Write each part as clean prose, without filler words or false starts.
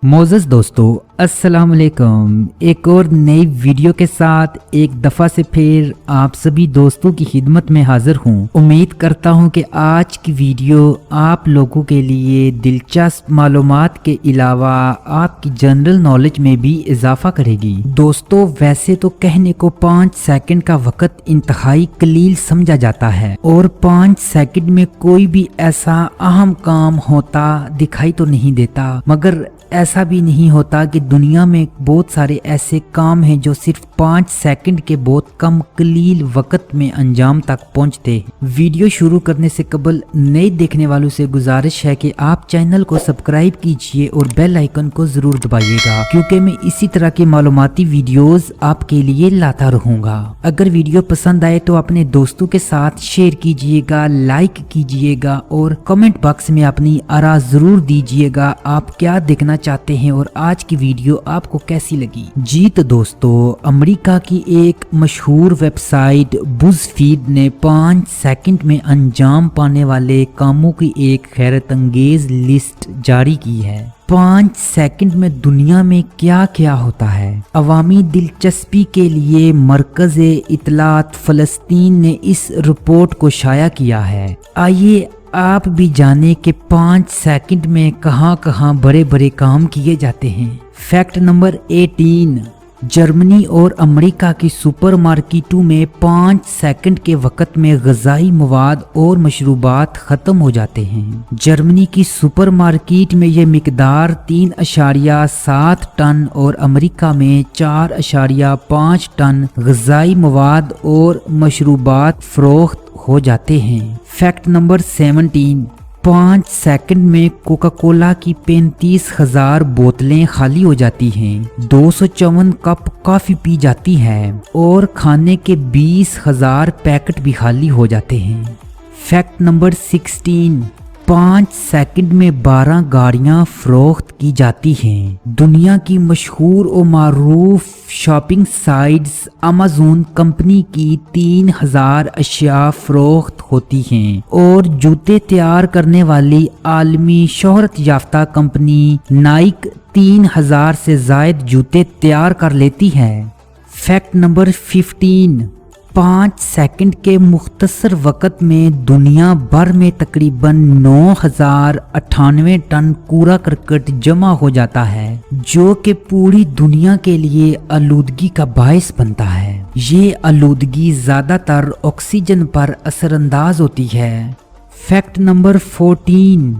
मोअज़्ज़ज़ दोस्तों, अस्सलाम वालेकुम। एक और नई वीडियो के साथ एक दफ़ा से फिर आप सभी दोस्तों की खिदमत में हाजिर हूँ। उम्मीद करता हूँ कि आज की वीडियो आप लोगों के लिए दिलचस्प मालूमात के अलावा आपकी जनरल नॉलेज में भी इजाफा करेगी। दोस्तों, वैसे तो कहने को 5 सेकंड का वक्त इंतहाई कलील समझा जाता है और 5 सेकंड में कोई भी ऐसा अहम काम होता दिखाई तो नहीं देता, मगर ऐसा भी नहीं होता कि दुनिया में बहुत सारे ऐसे काम हैं जो सिर्फ 5 सेकंड के बहुत कम कलील वक्त में अंजाम तक पहुंचते हैं। वीडियो शुरू करने से कबल नए देखने वालों से गुजारिश है कि आप चैनल को सब्सक्राइब कीजिए और बेल आइकन को जरूर दबाइएगा, क्योंकि मैं इसी तरह के मालूमाती वीडियोस आपके लिए लाता रहूंगा। अगर वीडियो पसंद आए तो अपने दोस्तों के साथ शेयर कीजिएगा, लाइक कीजिएगा और कमेंट बॉक्स में अपनी आरा जरूर दीजिएगा आप क्या देखना चाहते हैं और आज की वीडियो आपको कैसी लगी। जी तो दोस्तों, अमेरिका की एक मशहूर वेबसाइट बुज़फीड ने 5 सेकंड में अंजाम पाने वाले कामों की एक हैरत अंगेज लिस्ट जारी की है। 5 सेकंड में दुनिया में क्या क्या होता है। अवामी दिलचस्पी के लिए मरकज़े इत्तलात फ़लस्तीन ने इस रिपोर्ट को शाया किया है। आइए आप भी जाने कि 5 सेकंड में कहां कहां बड़े बड़े काम किए जाते हैं। फैक्ट नंबर 18, जर्मनी और अमेरिका की सुपरमार्केटों में 5 सेकंड के वक्त में ग़िज़ाई मवाद और मशरूबात ख़त्म हो जाते हैं। जर्मनी की सुपरमार्केट में यह मिकदार 3.7 टन और अमेरिका में 4.5 टन ग़िज़ाई मवाद और मशरूबात फ़रोख्त हो जाते हैं। फैक्ट नंबर 17, 5 सेकंड में कोका कोला की 35,000 बोतलें खाली हो जाती हैं, 254 कप कॉफी पी जाती है और खाने के 20,000 पैकेट भी खाली हो जाते हैं। फैक्ट नंबर 16, 5 सेकंड में 12 गाड़ियां फरोख्त की जाती हैं। दुनिया की मशहूर और मारूफ शॉपिंग साइट्स अमेज़न कंपनी की 3000 अशिया फरोख्त होती हैं और जूते तैयार करने वाली आलमी शोहरत याफ्ता कंपनी नाइक 3000 से ज़ायद जूते तैयार कर लेती है। फैक्ट नंबर 15, 5 सेकंड के मुख्तसर वक़्त में दुनिया भर में तकरीबन 9098 टन कूड़ा करकट जमा हो जाता है, जो कि पूरी दुनिया के लिए आलूदगी का बायस बनता है। ये आलूदगी ज़्यादातर ऑक्सीजन पर असरअंदाज होती है। फैक्ट नंबर 14,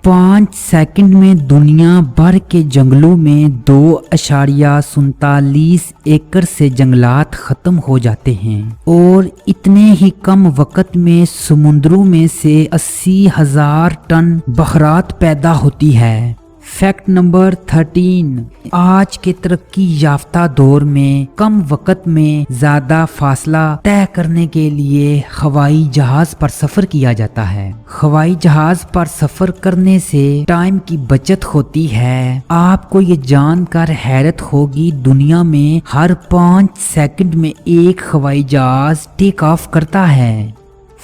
5 सेकंड में दुनिया भर के जंगलों में 2.47 एकड़ से जंगलात खत्म हो जाते हैं और इतने ही कम वक्त में समुद्रों में से 80,000 टन बखरात पैदा होती है। फैक्ट नंबर 13, आज के तरक्की याफ्ता दौर में कम वक्त में ज्यादा फासला तय करने के लिए हवाई जहाज पर सफर किया जाता है। हवाई जहाज पर सफर करने से टाइम की बचत होती है। आपको ये जानकर हैरत होगी, दुनिया में हर 5 सेकंड में एक हवाई जहाज टेक ऑफ करता है।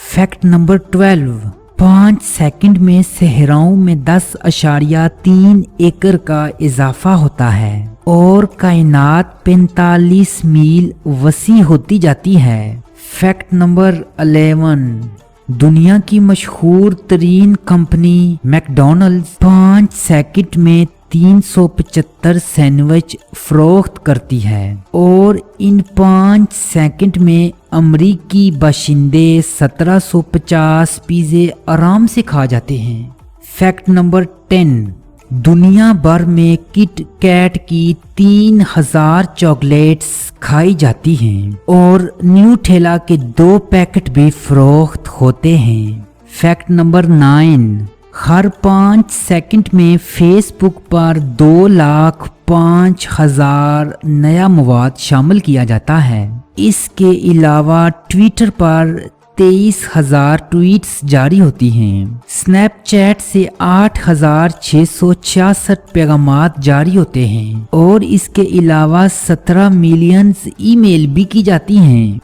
फैक्ट नंबर 12, 5 सेकंड में सहराओं में 10.3 एकड़ का इजाफा होता है और कायनात 45 मील वसी होती जाती है। फैक्ट नंबर 11, दुनिया की मशहूर तरीन कंपनी मैकडॉनल्ड्स 5 सेकंड में 375 सैंडविच फरोख्त करती है और इन 5 सेकंड में अमरीकी बाशिंदे 1750 पिज़्ज़े आराम से खा जाते हैं। फैक्ट नंबर 10, दुनिया भर में किट कैट की 3000 चॉकलेट्स खाई जाती हैं और न्यूट्रेला के 2 पैकेट भी फरोख्त होते हैं। फैक्ट नंबर 9, हर 5 सेकंड में फेसबुक पर 2,05,000 नया मवाद शामिल किया जाता है। इसके अलावा ट्विटर पर 23,000 ट्वीट्स जारी होती हैं। स्नैपचैट से 8,666 पैगामात जारी होते हैं और इसके अलावा 17 मिलियन ईमेल भी की जाती हैं।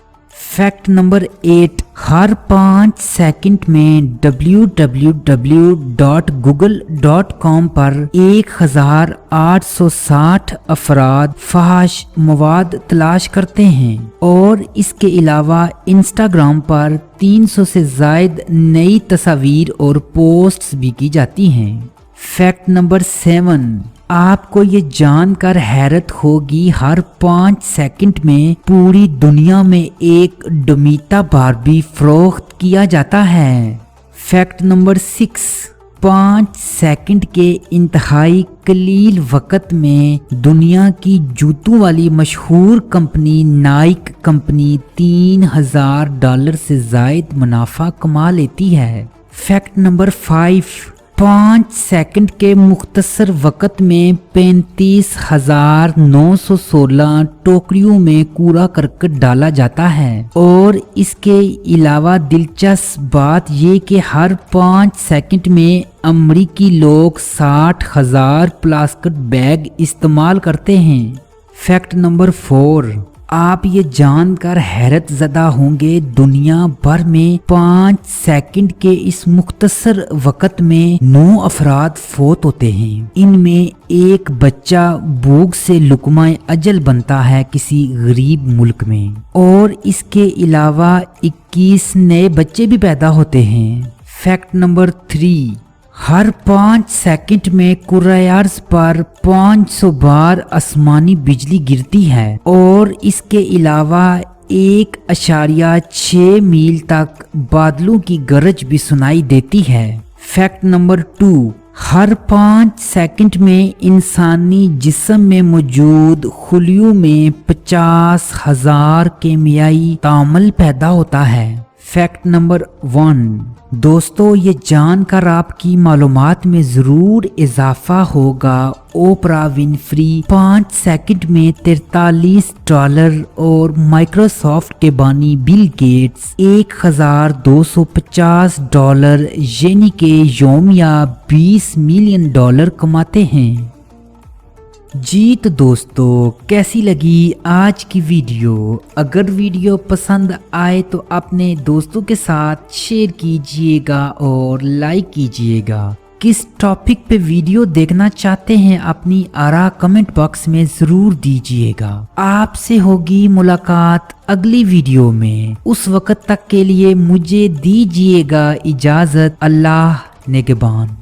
फैक्ट नंबर 8, हर 5 सेकंड में www.google.com पर 1860 अफराद फहाश मवाद तलाश करते हैं और इसके अलावा इंस्टाग्राम पर 300 से ज़ायद नई तस्वीर और पोस्ट्स भी की जाती हैं। फैक्ट नंबर 7, आपको ये जानकर हैरत होगी हर 5 सेकंड में पूरी दुनिया में एक डोमिता बार्बी फरोख्त किया जाता है। फैक्ट नंबर 6, 5 सेकंड के इंतहाई कलील वक़्त में दुनिया की जूतों वाली मशहूर कंपनी नाइक कंपनी $3000 से ज़ायद मुनाफा कमा लेती है। फैक्ट नंबर 5, 5 सेकंड के मुख्तसर वक़्त में 35,916 टोकरियों में कूड़ा करकट डाला जाता है और इसके अलावा दिलचस्प बात ये कि हर 5 सेकंड में अमरीकी लोग 60,000 प्लास्टिक बैग इस्तेमाल करते हैं। फैक्ट नंबर 4, आप ये जानकर हैरत ज़दा होंगे दुनिया भर में 5 सेकंड के इस मुख्तसर वक़्त में 9 अफराद फौत होते हैं। इनमें एक बच्चा भूख से लुकमाए अजल बनता है किसी गरीब मुल्क में और इसके अलावा 21 नए बच्चे भी पैदा होते हैं। फैक्ट नंबर 3, हर 5 सेकंड में कुर्रायार्स पर 500 बार आसमानी बिजली गिरती है और इसके अलावा 1.6 मील तक बादलों की गरज भी सुनाई देती है। फैक्ट नंबर 2, हर 5 सेकंड में इंसानी जिस्म में मौजूद खुलियों में 50,000 केमियाई तामल पैदा होता है। फैक्ट नंबर 1, दोस्तों ये जानकर आपकी मालूमात में ज़रूर इजाफा होगा ओपरा विनफ्री 5 सेकंड में $43 और माइक्रोसॉफ्ट के बानी बिल गेट्स $1,250 यानी कि यौमिया $20 मिलियन कमाते हैं। जी तो दोस्तों कैसी लगी आज की वीडियो? अगर वीडियो पसंद आए तो अपने दोस्तों के साथ शेयर कीजिएगा और लाइक कीजिएगा। किस टॉपिक पे वीडियो देखना चाहते हैं अपनी आरा कमेंट बॉक्स में ज़रूर दीजिएगा। आपसे होगी मुलाकात अगली वीडियो में। उस वक्त तक के लिए मुझे दीजिएगा इजाज़त। अल्लाह निगहबान।